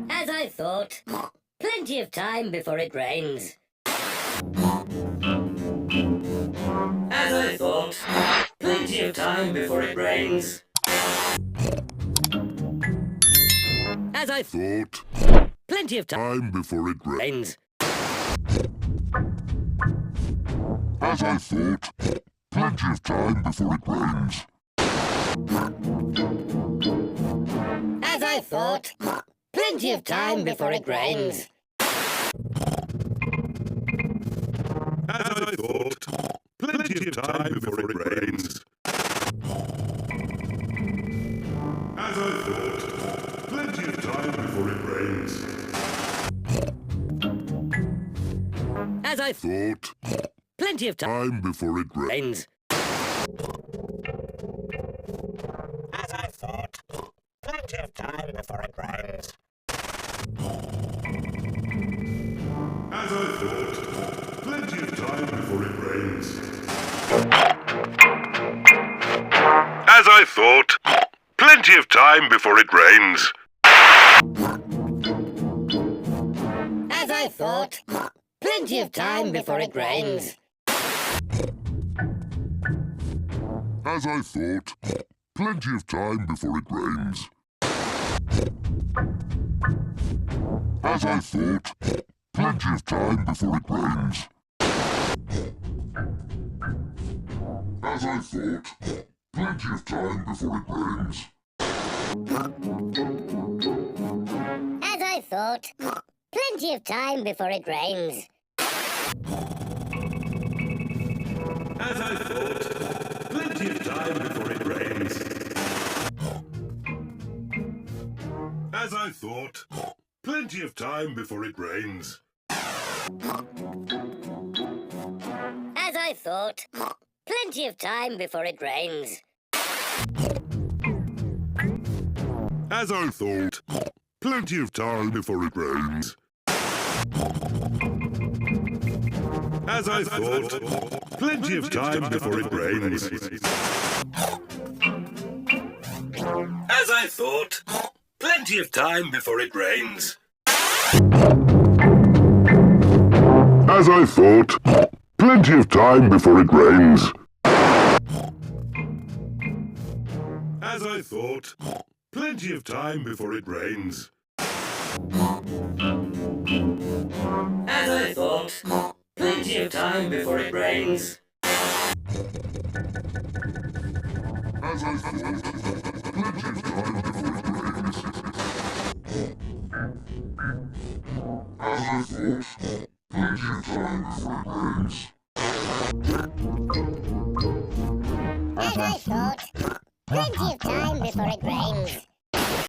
As I thought. Plenty of time before it rains. As I thought. Plenty of time before it rains. As I thought. Plenty of time before it rains. As I thought, plenty of time before it rains. As I thought. Plenty of time before it rains. As I thought, plenty of time before it rains. As I thought, plenty of time before it rains. As I Thought, plenty of time time before it rains. rains. As I thought, plenty of time before it rains. As I thought, plenty of time before it rains. As I thought, plenty of time before it rains. As I thought. Plenty of time before it rains. As I thought, plenty of time before it rains. As I thought, plenty of time before it rains. As I thought, plenty of time before it rains. As I thought. Plenty of time before it rains. As I thought, plenty of time before it rains. As I thought, plenty of time before it rains. As I thought. Plenty of time before it rains. As I thought, plenty of time before it rains. As I thought, plenty of time before it rains. As I thought, plenty of time before it rains. As I thought, plenty of time before it rains. As I thought, plenty of time before it rains. As I thought. Plenty of time before it rains. As I thought, plenty of time before it rains. As I thought, plenty of time before it rains. As I thought. Plenty of time before it rains.